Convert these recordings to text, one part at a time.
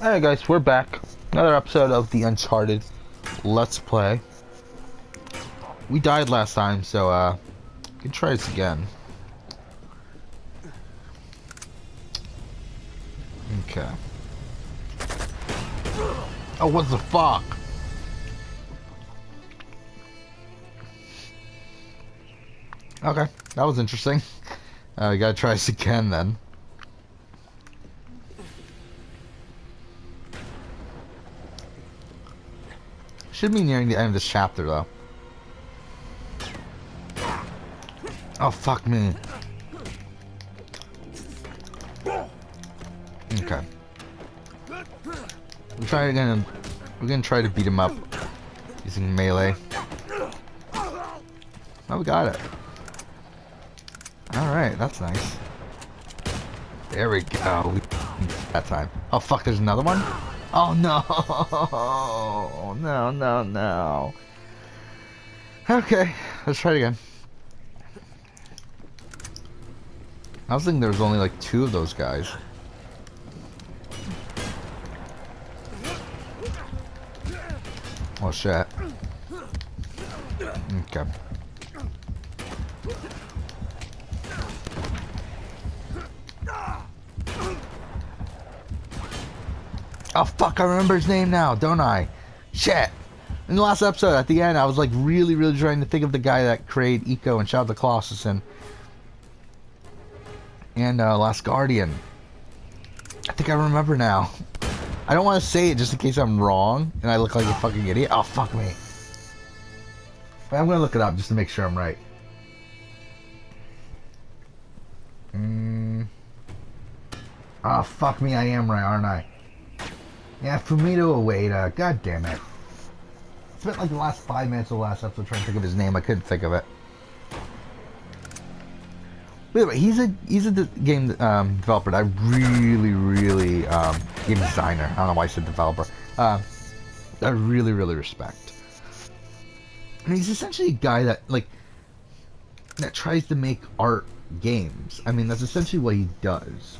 Hey guys, we're back. Another episode of the Uncharted Let's Play. We died last time, so we can try this again. Okay. Oh, what the fuck? Okay, that was interesting. We gotta try this again then. Should be nearing the end of this chapter, though. Oh, fuck me. Okay. We're gonna try to beat him up using melee. Oh, we got it. Alright, that's nice. There we go. That time. Oh, fuck, there's another one? Oh no! No. Okay, let's try it again. I was thinking there was only like 2 of those guys. Oh shit. Okay. Oh fuck, I remember his name now, don't I? Shit! In the last episode, at the end, I was like really trying to think of the guy that created Eco and Shadow of the Colossus and Last Guardian. I think I remember now. I don't want to say it just in case I'm wrong and I look like a fucking idiot. Oh fuck me. But I'm gonna look it up just to make sure I'm right. Oh fuck me, I am right, aren't I? Yeah, Fumito Ueda. God damn it. Spent like the last 5 minutes of the last episode trying to think of his name. I couldn't think of it. By the way, he's a game developer that I really game designer. I don't know why I said developer. I really respect. I mean, he's essentially a guy that that tries to make art games. I mean, that's essentially what he does.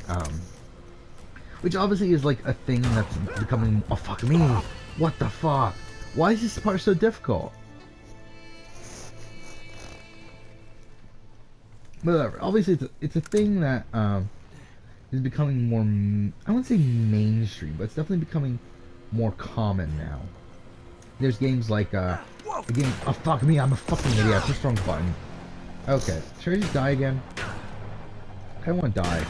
Which obviously is like a thing that's becoming. Oh fuck me! What the fuck? Why is this part so difficult? Whatever. Obviously, it's a thing that is becoming more. I wouldn't say mainstream, but it's definitely becoming more common now. There's games like a game. Oh fuck me! I'm a fucking idiot. I pushed the wrong button. Okay, should I just die again? I want to die.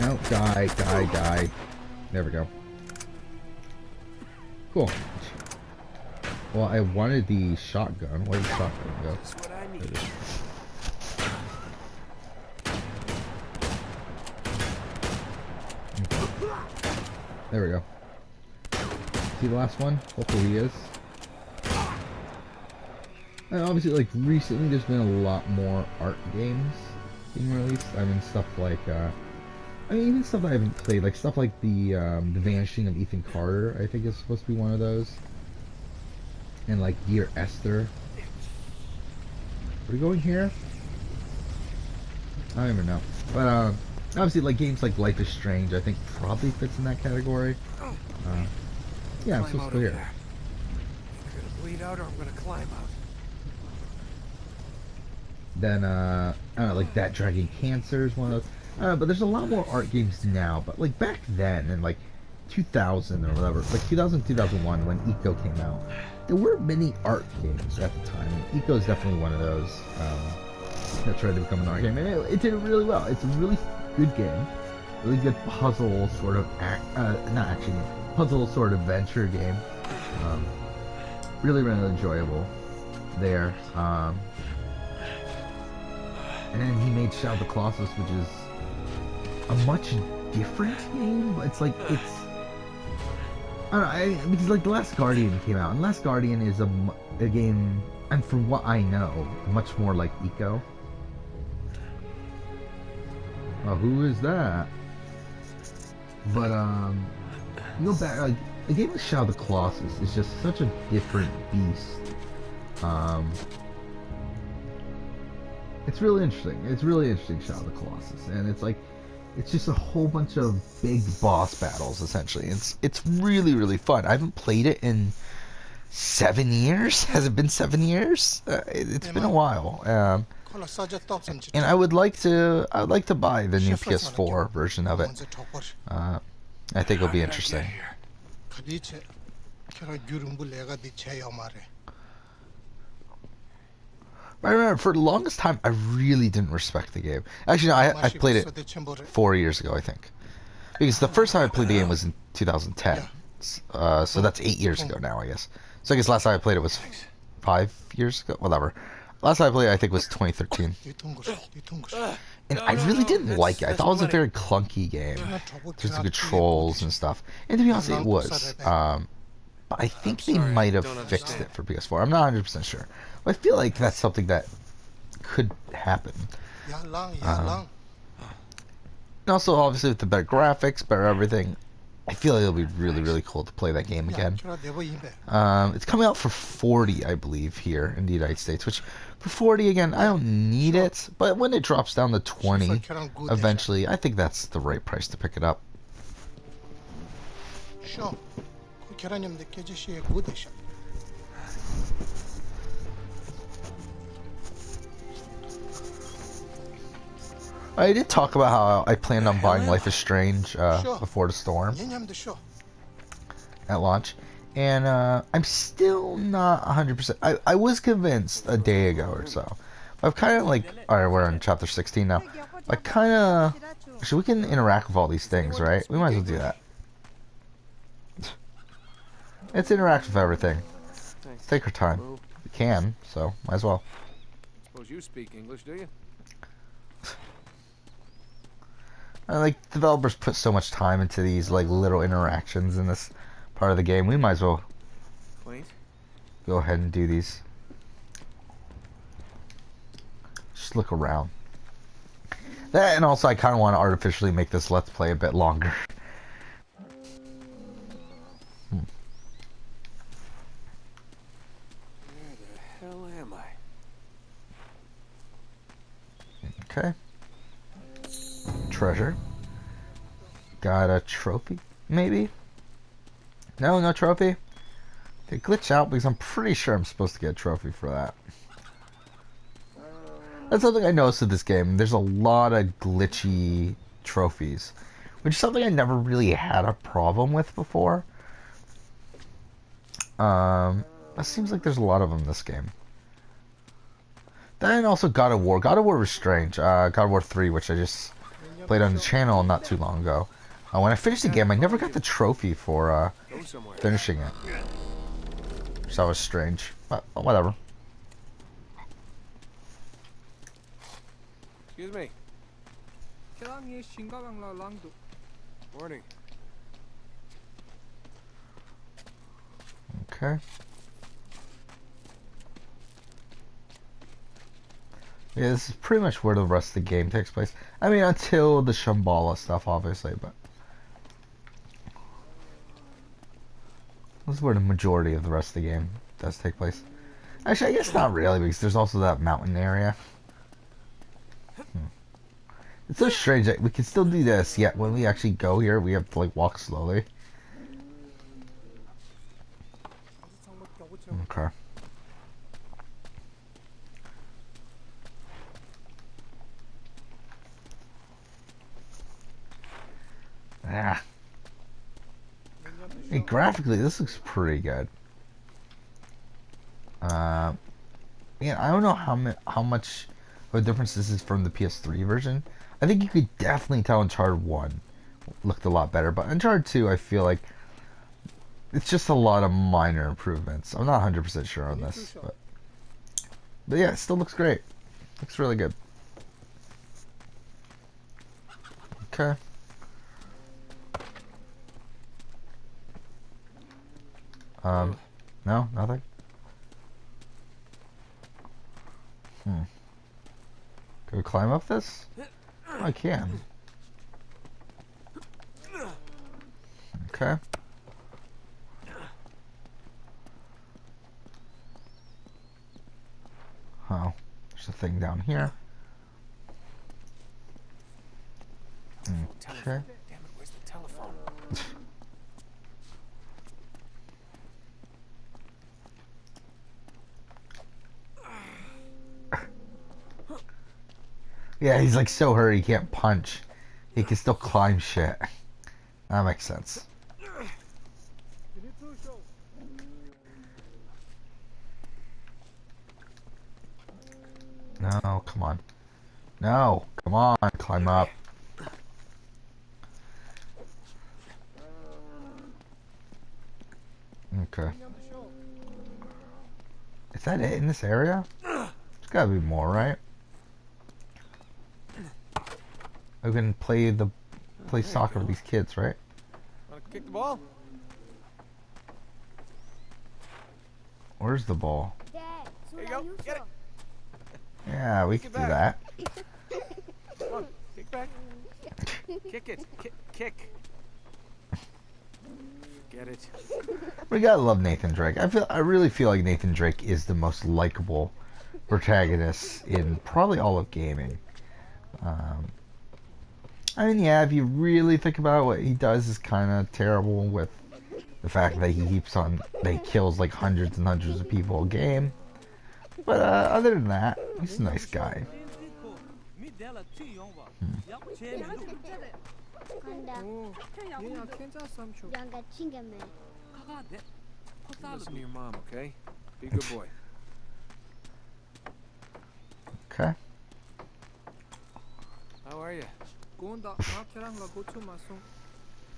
No, die. There we go. Cool. Well, I wanted the shotgun. Where did the shotgun go? That's what I need. Okay. There we go. See the last one? Hopefully he is. And obviously, like, recently there's been a lot more art games being released. I mean, stuff like, even stuff I haven't played, like stuff like the Vanishing of Ethan Carter, I think is supposed to be one of those. And like Dear Esther. Are we going here? I don't even know. But obviously like games like Life is Strange I think probably fits in that category. Yeah, I'm supposed to go here. I'm gonna bleed out or I'm gonna climb out. Then I don't know, like That Dragon Cancer is one of those. But there's a lot more art games now, but like back then in like 2000 or whatever, like 2000, 2001 when Eco came out, there weren't many art games at the time. And Eco is definitely one of those that tried to become an art game, and it did really well. It's a really good game, really good puzzle sort of puzzle sort of adventure game. Really enjoyable there. And then he made Shadow of the Colossus, which is a much different game, but it's like, I don't know, because like The Last Guardian came out, and Last Guardian is a game, and from what I know, much more like Eco. Oh, who is that? But, you go back, like, a game like Shadow of the Colossus is just such a different beast. It's really interesting. It's really interesting, Shadow of the Colossus, and it's like it's just a whole bunch of big boss battles essentially. It's really really fun. I haven't played it in 7 years. Has it been 7 years? It's been a Emma, while. kolla sadece topsun And çıktı. I would like to buy the new Şeflet bana PS4 kim? version of it. Amanca topar. I think it'll How be did I get interesting. here? Kadiçe. Kera gürüm bu lega di çey amare. I remember for the longest time I really didn't respect the game. Actually, no, I Maşı played it kusade çembore. 4 years ago, I think, because the first time I played the game was in 2010. Yeah. So that's 8 years ago now, I guess. So I guess last time I played it was 5 years ago. Whatever. Last time I played it, I think, was 2013. Ditungur, ditungur. And No, I no, really no, didn't like it. I that's thought it was a money. very clunky game. Kena çabuk There's the kira controls and stuff. And to be honest, it was. But I think I'm they sorry, I might have don't fixed understand. it for PS4. I'm not 100% sure. But I feel like that's something that could happen. Yalan, Um, yalan. And also, obviously, with the better graphics, better everything, I feel like it'll be really, really cool to play that game Ya again. kira deva yimbe. It's coming out for 40, I believe, here in the United States. Which, for 40, again, I don't need it. But when it drops down to 20, eventually, I think that's the right price to pick it up. Şu. Ku kiranem de gece şeye gudeşa. I did talk about how I planned on buying hell? Life is Strange Sure. before the storm Yenyem de şu. at launch. And I'm still not 100%. I was convinced a day ago or so. I've kind of like, alright, we're on chapter 16 now. I kind of, actually, we can interact with all these things, right? We might as well do that. Let's interact with everything. Let's take our time. We can, so might as well. Suppose you speak English, do you? Like, developers put so much time into these like little interactions in this part of the game. We might as well Quaint. go ahead and do these. Just look around. That, and also I kind of want to artificially make this Let's Play a bit longer. Where the hell am I? Okay. Treasure. Got a trophy, maybe? No, no trophy? They glitch out because I'm pretty sure I'm supposed to get a trophy for that. That's something I noticed with this game. There's a lot of glitchy trophies, which is something I never really had a problem with before. It seems like there's a lot of them in this game. Then also God of War. God of War was strange. God of War 3, which I just played on the channel not too long ago. When I finished the game, I never got the trophy for Go somewhere. finishing it. So that was strange. But whatever. Excuse me. 계란이 신가방라 랑도 Morning. Okay. Yeah, this is pretty much where the rest of the game takes place. I mean, until the Shambhala stuff, obviously, but this is where the majority of the rest of the game does take place. Actually, I guess not really, because there's also that mountain area. It's so strange that we can still do this, yet when we actually go here, we have to like walk slowly. Okay. Ah. Hey, graphically, this looks pretty good. Yeah, I don't know how much of a difference this is from the PS3 version. I think you could definitely tell Uncharted 1 looked a lot better, but Uncharted 2, I feel like it's just a lot of minor improvements. I'm not 100% sure on this, but yeah, it still looks great. Looks really good. Okay. No, nothing. Can we climb up this? Oh, I can. Okay. Oh, there's a thing down here. Telephone. Damn it, where's the telephone? Yeah, he's like so hurt he can't punch. He can still climb shit. That makes sense. No, come on. No, come on, climb up. Okay. Is that it in this area? There's gotta be more, right? I can play soccer with these kids, right? Wanna kick the ball? Where's the ball? Dad, There you go. Get it. Yeah, we Kick can it do back. that. Come on, kick back. Kick it. Kick. Get it. We gotta love Nathan Drake. I really feel like Nathan Drake is the most likable protagonist in probably all of gaming. I mean, yeah, if you really think about it, what he does is kind of terrible with the fact that he kills like hundreds and hundreds of people a game. But other than that, he's a nice guy. 간다. 오, 얘야 괜찮 삼촌. 양가 챙겨매. Listen to your mom, okay? Be a good boy. Okay. How are you? 고온다. 마케랑 라 고추 마송.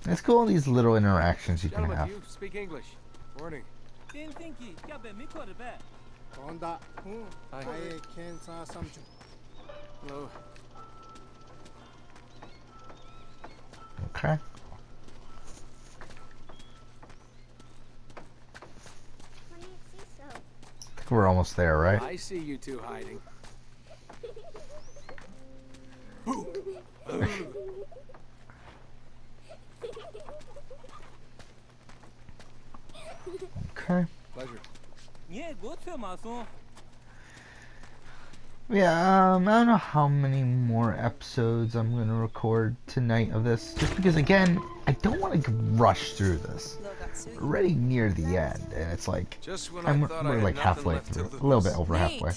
It's cool, these little interactions you can Gentlemen, have. do you speak English? Morning. 온다. 오, Hi. 아예 캔사 삼촌. Hello. Okay. I think we're almost there, right? I see you two hiding. Okay. Pleasure. Yeah, I don't know how many more episodes I'm gonna record tonight of this, just because again, I don't want to rush through this. We're already near the end, and it's like Just when I thought I we're had like nothing halfway left to through, a little bit lose. over halfway.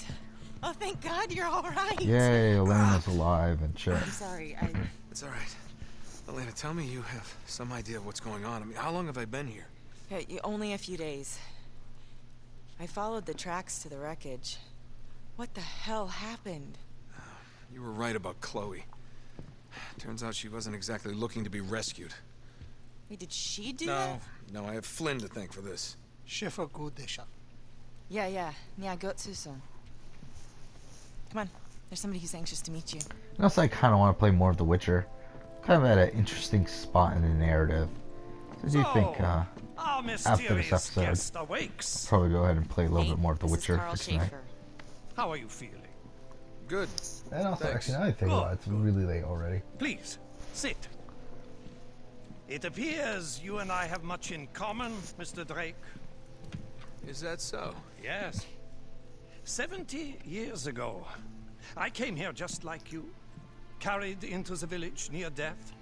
Oh, thank God you're all right. Yay, Elena's alive and shit. I'm sorry. It's all right. Elena, tell me you have some idea of what's going on. I mean, how long have I been here? Only a few days. I followed the tracks to the wreckage. What the hell happened? You were right about Chloe. Turns out she wasn't exactly looking to be rescued. Wait, did she do that? No, I have Flynn to thank for this. 셰프 구대샤. Yeah. Gotsuson. Come on. There's somebody who's anxious to meet you. And also, I kind of want to play more of The Witcher. Kind of at an interesting spot in the narrative. So I do think our after this mysterious episode, guest awakes. probably go ahead and play a little Hey, bit more of The this Witcher is Carl for tonight. Schaefer. How are you feeling? Good. And also, Thanks. actually, now I think about it, it's really late already. Please, sit. It appears you and I have much in common, Mr. Drake. Is that so? Yes. 70 years ago, I came here just like you, carried into the village near death,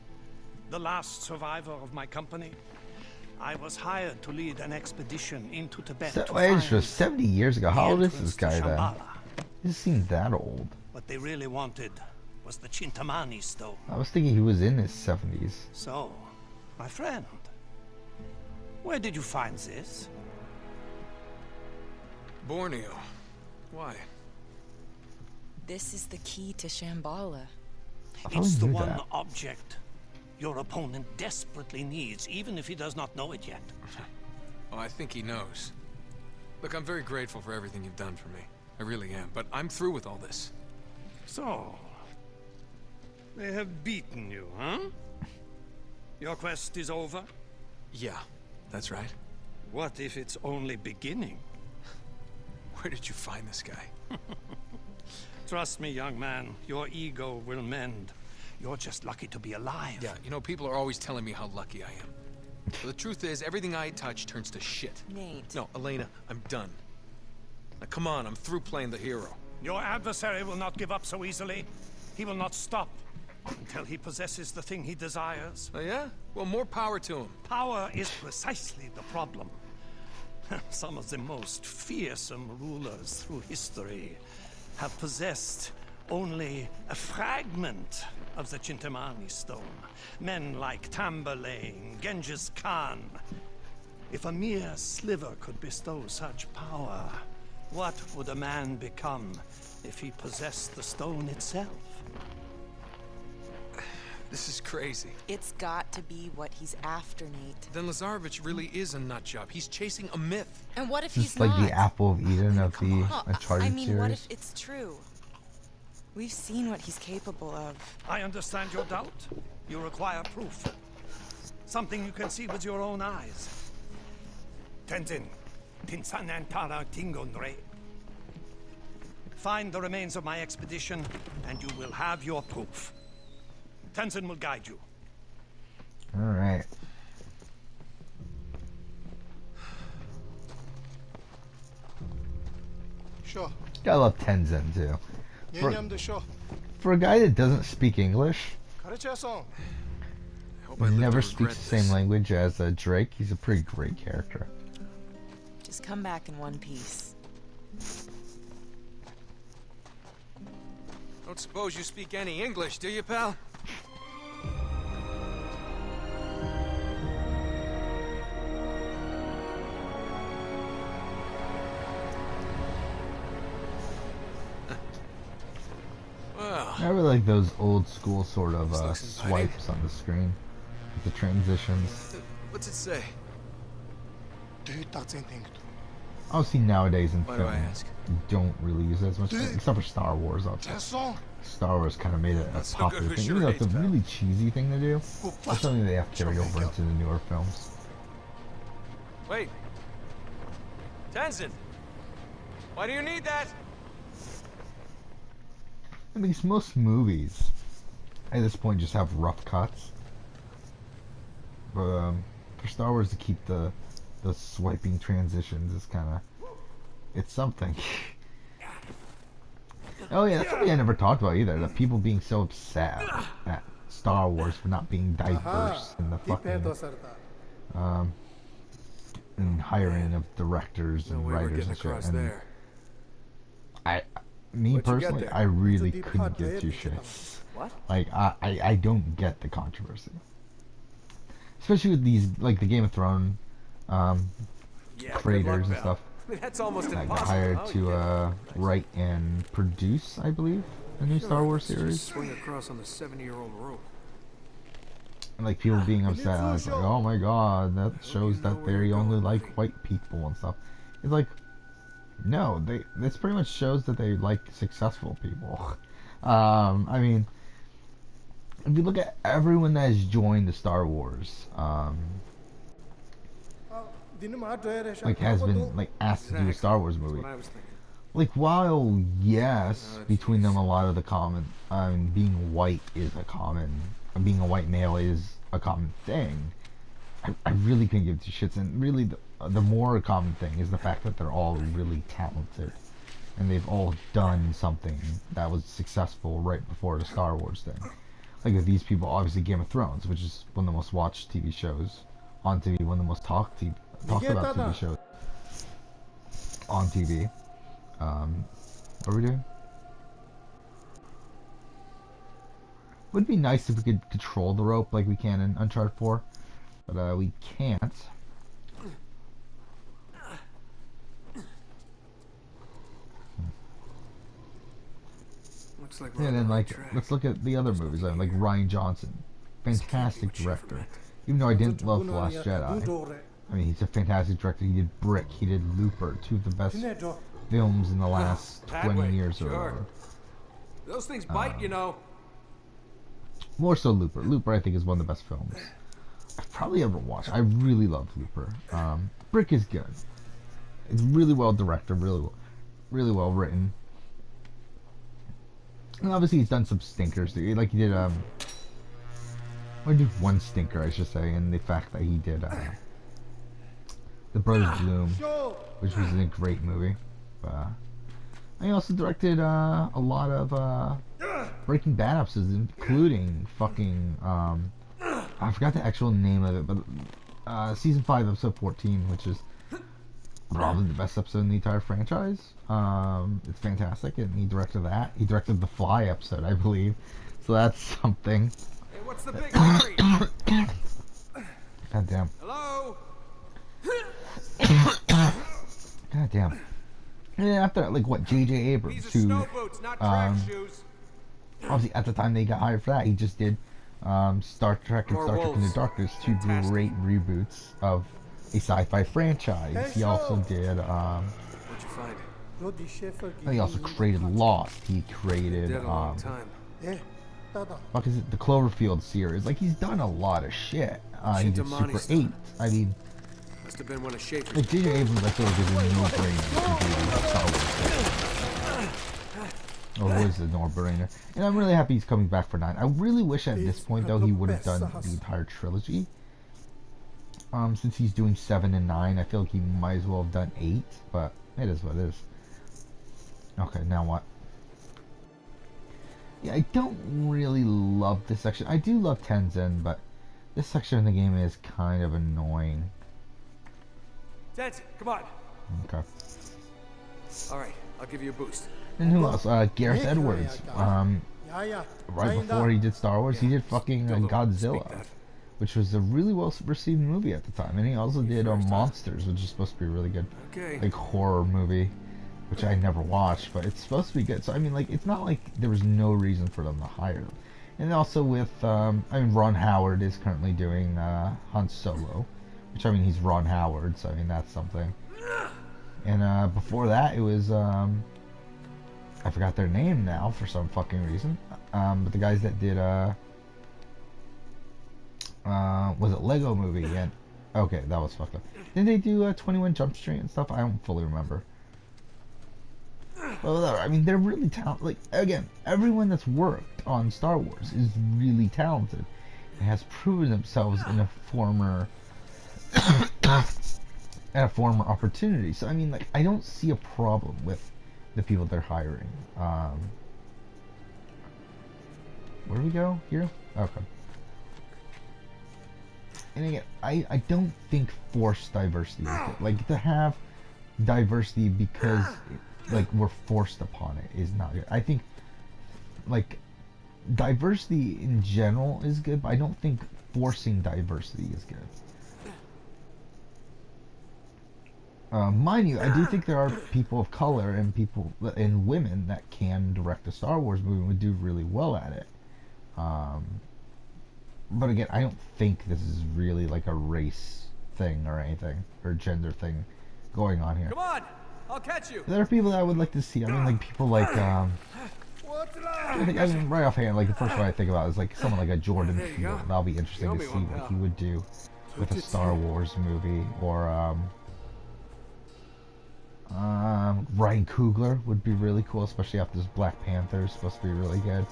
the last survivor of my company. I was hired to lead an expedition into Tibet to Wait, find it's just 70 years ago. How the old is entrance this to guy then? Shambhala. He doesn't seem that old. What they really wanted was the Chintamani stone. I was thinking he was in his 70s. So, my friend, where did you find this? Borneo. Why? This is the key to Shambhala. I thought It's we the knew one that. object your opponent desperately needs, even if he does not know it yet. Oh, I think he knows. Look, I'm very grateful for everything you've done for me. I really am, but I'm through with all this. So, they have beaten you, huh? Your quest is over? Yeah, that's right. What if it's only beginning? Where did you find this guy? Trust me, young man, your ego will mend. You're just lucky to be alive. Yeah, you know, people are always telling me how lucky I am. But the truth is, everything I touch turns to shit. Nate. No, Elena, I'm done. Now, come on, I'm through playing the hero. Your adversary will not give up so easily. He will not stop until he possesses the thing he desires. Oh, yeah? Well, more power to him. Power is precisely the problem. Some of the most fearsome rulers through history have possessed only a fragment of the Chintamani stone. Men like Tamburlaine, Genghis Khan. If a mere sliver could bestow such power, what would a man become if he possessed the stone itself? This is crazy. It's got to be what he's after, Nate. Then Lazarevich really is a nut job. He's chasing a myth. And what if This he's is like not? the Apple of Eden of the Well, Uncharted I mean, series. what if it's true? We've seen what he's capable of. I understand your doubt. You require proof. Something you can see with your own eyes. Tenzin, Tinsanantara Tingonre. Find the remains of my expedition, and you will have your proof. Tenzin will guide you. Alright. Sure. Gotta love Tenzin too. For, 얘념도 sure. for a guy that doesn't speak English, 가르쳐서. I hope I live never to speaks regret the same this. language as Drake, he's a pretty great character. Just come back in one piece. Don't suppose you speak any English, do you, pal? Well, I really like those old school sort of This looks inviting. swipes on the screen. With the transitions. what's it say? 되게 딱쟁탱이도. Obviously nowadays in Why do film, I ask? you don't really use it as much, Dude. except for Star Wars. Obviously. 됐어. Star Wars kind of made it a That's no popular good with thing. your Even though it's a age, pal. really cheesy thing to do, 오빠. it's something they have to carry over into the newer films. Wait. Tenzin! Why do you need that? I mean, most movies at this point just have rough cuts. But for Star Wars to keep the swiping transitions is kind of, it's something. Oh yeah, that's something I never talked about either. The people being so upset at Star Wars for not being diverse in the fucking and hiring of directors No and way we're writers getting and shit. across And there. me What'd you get personally, there? I really deep couldn't cut, give eh? two Did you shits. What? Like I don't get the controversy, especially with these like the Game of Thrones Yeah, good creators luck, and pal. stuff I mean, that's almost that got impossible. hired How to you get- write and produce, I believe, a new Star Wars series. Swing across on the 70-year-old rope. And like people being upset, I was like, oh my god, that shows know that where they you're only going, like buddy. white people and stuff. It's like, no, this pretty much shows that they like successful people. I mean, if you look at everyone that has joined the Star Wars, like has been like asked to do a Star Wars movie. That's what I was thinking. Like while yes, Oh, between them jeez. a lot of the common, being white is a common, being a white male is a common thing. I really couldn't give two shits, and really the more common thing is the fact that they're all really talented, and they've all done something that was successful right before the Star Wars thing. Like with these people, obviously Game of Thrones, which is one of the most watched TV shows on TV, one of the most talked about TV shows on TV. What are we doing? Would be nice if we could control the rope like we can in Uncharted 4, but we can't. Looks like we're And on then the right like track. let's look at the other movies like Ryan Johnson, fantastic director. Even though I didn't love The Last Jedi, I mean he's a fantastic director. He did Brick, he did Looper, two of the best films in the last That 20 way, years or sure. whatever. Those things bite, you know. More so Looper. Looper I think is one of the best films I've probably ever watched. I really love Looper. Brick is good. It's really well directed, really well written. And obviously he's done some stinkers. Like he did or did one stinker I should say, in the fact that he did The Brothers Bloom, which was a great movie. He also directed a lot of Breaking Bad episodes, including fucking I forgot the actual name of it, but season 5, episode 14, which is probably the best episode in the entire franchise. It's fantastic, and he directed that. He directed the Fly episode, I believe. So that's something. Hey, what's the big hurry? God damn. Hello? God damn. And then after, like, what, J.J. Abrams, These are who, snow boots, not track shoes. obviously, at the time they got hired for that, he just did Star Trek and More Star Trek Into wolves. Darkness, two Fantastic. great reboots of a sci-fi franchise. He also did, What'd you find? he also created Lost. He created, Dead a long time. fuck is it, the Cloverfield series. Like, he's done a lot of shit. He did Super Shintamani's 8. done. I mean, Must have been one of Schaefer's. like, J.J. Abrams, I feel like is a no-brainer to do Star Wars. Or was a no-brainer. And I'm really happy he's coming back for 9. I really wish at this point, though, he would have done the entire trilogy. Since he's doing 7 and 9, I feel like he might as well have done 8, but it is what it is. Okay, now what? Yeah, I don't really love this section. I do love Tenzin, but this section of the game is kind of annoying. Tenzin, come on. Okay. All right, I'll give you a boost. And who else? Gareth Edwards. Right before he did Star Wars, he did fucking Speak Godzilla, that. which was a really well received movie at the time. And he also did Monsters, which is supposed to be a really good, Okay. like, horror movie, which I never watched, but it's supposed to be good. So I mean, like, it's not like there was no reason for them to hire them. And also with, I mean, Ron Howard is currently doing Han Solo, which, I mean, he's Ron Howard, so I mean, that's something. And before that, it was I forgot their name now for some fucking reason. But the guys that did was it Lego Movie? And okay, that was fucked up. Didn't they do 21 Jump Street and stuff? I don't fully remember. Well, whatever. I mean, they're really talented. Like, again, everyone that's worked on Star Wars is really talented and has proven themselves in a former opportunity. So I mean, like, I don't see a problem with the people they're hiring. Where do we go? Here? Okay. And again, I don't think forced diversity is good. Like, to have diversity because like we're forced upon it is not good. I think, like, diversity in general is good, but I don't think forcing diversity is good. Mind you, I do think there are people of color and people and women that can direct a Star Wars movie and would do really well at it. But again, I don't think this is really like a race thing or anything, or gender thing going on here. Come on, I'll catch you. There are people that I would like to see. I mean, like, people like, I mean, right offhand, like, the first one I think about is like someone like a Jordan There you Peele. go. That'll be interesting Show to me see one, what pal. he would do with a Star Wars movie. Or Ryan Coogler would be really cool, especially after this Black Panther is supposed to be really good.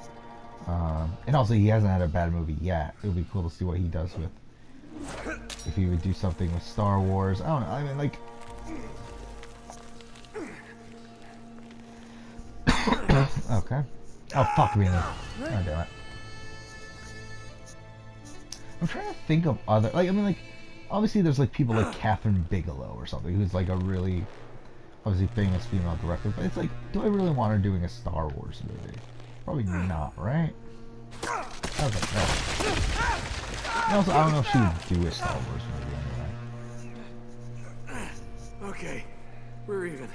And also, he hasn't had a bad movie yet. It would be cool to see what he does with, if he would do something with Star Wars. I don't know. I mean, like, okay. Oh, fuck me. Oh, damn it. I'm trying to think of other, like, I mean, like, obviously there's, like, people like Catherine Bigelow or something, who's, like, a really, obviously famous female director, but it's like, do I really want her doing a Star Wars movie? Probably not, right? Okay, no. And also, I don't know if she would do a Star Wars movie anyway. Okay, we're even.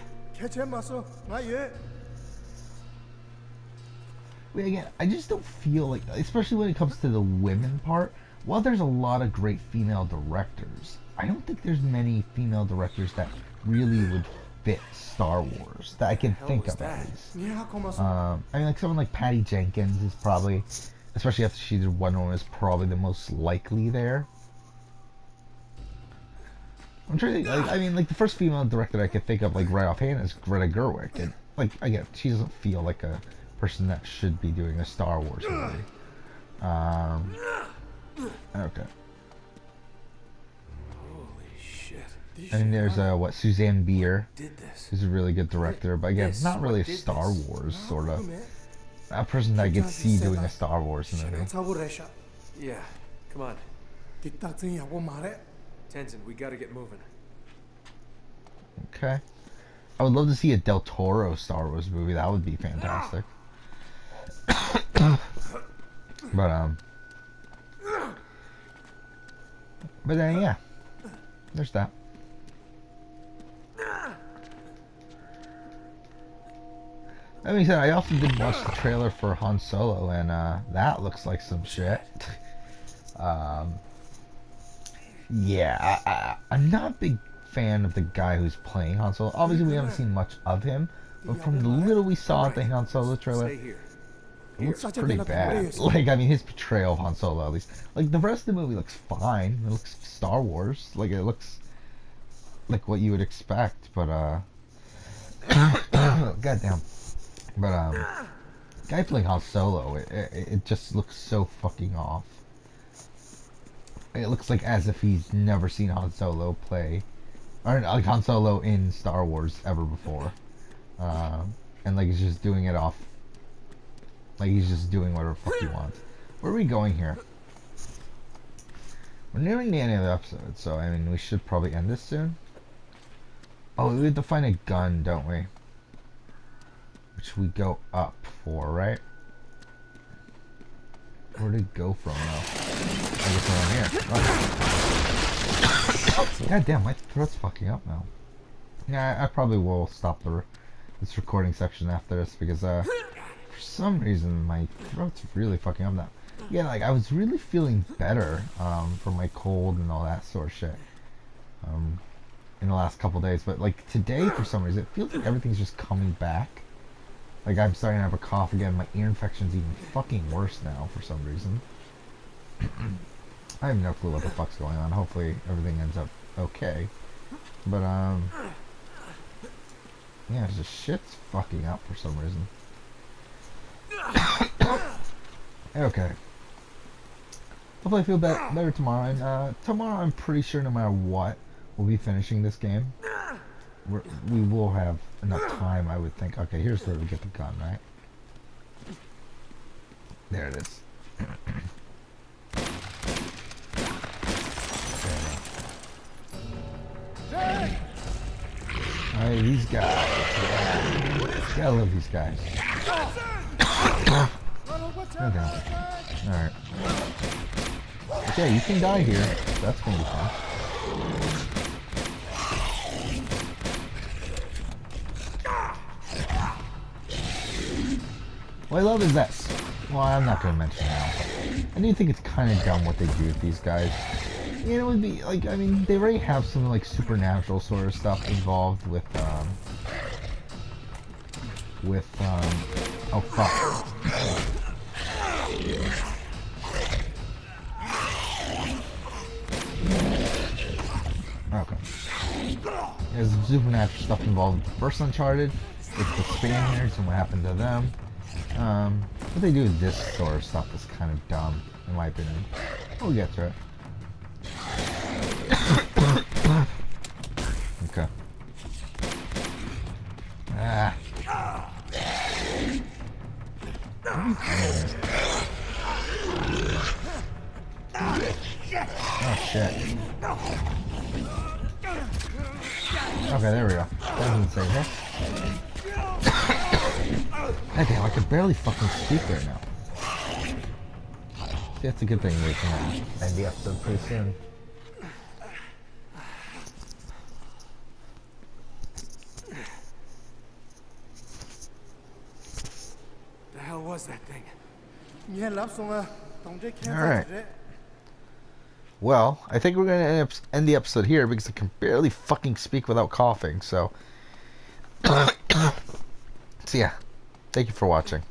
But again, I just don't feel like, especially when it comes to the women part, while there's a lot of great female directors, I don't think there's many female directors that really would fit Star Wars that I can think was of at that? least. I mean, like, someone like Patty Jenkins is probably, especially after she did Wonder Woman, is probably the most likely there. I'm trying to think, like, I mean, like, the first female director I could think of, like, right offhand is Greta Gerwig, and, like, again, she doesn't feel like a person that should be doing a Star Wars movie. Okay. Holy shit. And there's what, Suzanne Bier, Did this. who's a really good director, but again, This not really a what did Star this. Wars sort of. a person that I could see doing a Star Wars movie. Yeah, come on. Tenzin, we gotta get moving. Okay. I would love to see a Del Toro Star Wars movie. That would be fantastic. But then yeah, there's that. That being said, I also did watch the trailer for Han Solo, and that looks like some shit. Yeah, I'm not a big fan of the guy who's playing Han Solo. Obviously, we haven't seen much of him, but from the little we saw at the Han Solo trailer, Stay here. it looks pretty bad. Like, I mean, his portrayal of Han Solo, at least. Like, the rest of the movie looks fine. It looks Star Wars. Like, it looks like what you would expect, but, goddamn. But, guy playing Han Solo, it just looks so fucking off. It looks like as if he's never seen Han Solo play, or like Han Solo in Star Wars ever before. And like he's just doing it off. Like he's just doing whatever the fuck he wants. Where are we going here? We're nearing the end of the episode, so I mean we should probably end this soon. Oh, we have to find a gun, don't we? Which we go up for, right? Where did it go from now? I guess around here. God damn, my throat's fucking up now. Yeah, I probably will stop this recording section after this because for some reason my throat's really fucking up now. Yeah, like I was really feeling better from my cold and all that sort of shit in the last couple days, but like today for some reason it feels like everything's just coming back. Like I'm starting to have a cough again. My ear infection's even fucking worse now for some reason. I have no clue what the fuck's going on. Hopefully everything ends up okay. But yeah, it's just shit's fucking up for some reason. Okay. Hopefully I feel better tomorrow. And tomorrow I'm pretty sure no matter what, we'll be finishing this game. We will have enough time, I would think. Okay, here's where we get the gun, right? There it is. Alright, these guys. Yeah. Gotta love these guys. Okay. Alright. Okay, you can die here. That's gonna be fun. What I love is that. Well, I'm not gonna mention that. I do think it's kind of dumb what they do with these guys. You know, it would be like, I mean, they already have some like supernatural sort of stuff involved with oh fuck. Okay. There's some supernatural stuff involved with the first Uncharted, with the Spaniards and what happened to them. What they do with this sort of stuff is kind of dumb, in my opinion. We'll get to it. Okay. Ah. Oh shit. Okay, there we go. Doesn't say this. God damn, I can barely fucking speak right now. See, that's a good thing we can end the episode pretty soon. The hell was that thing? Alright. Well, I think we're going to end the episode here because I can barely fucking speak without coughing, so... So yeah, thank you for watching.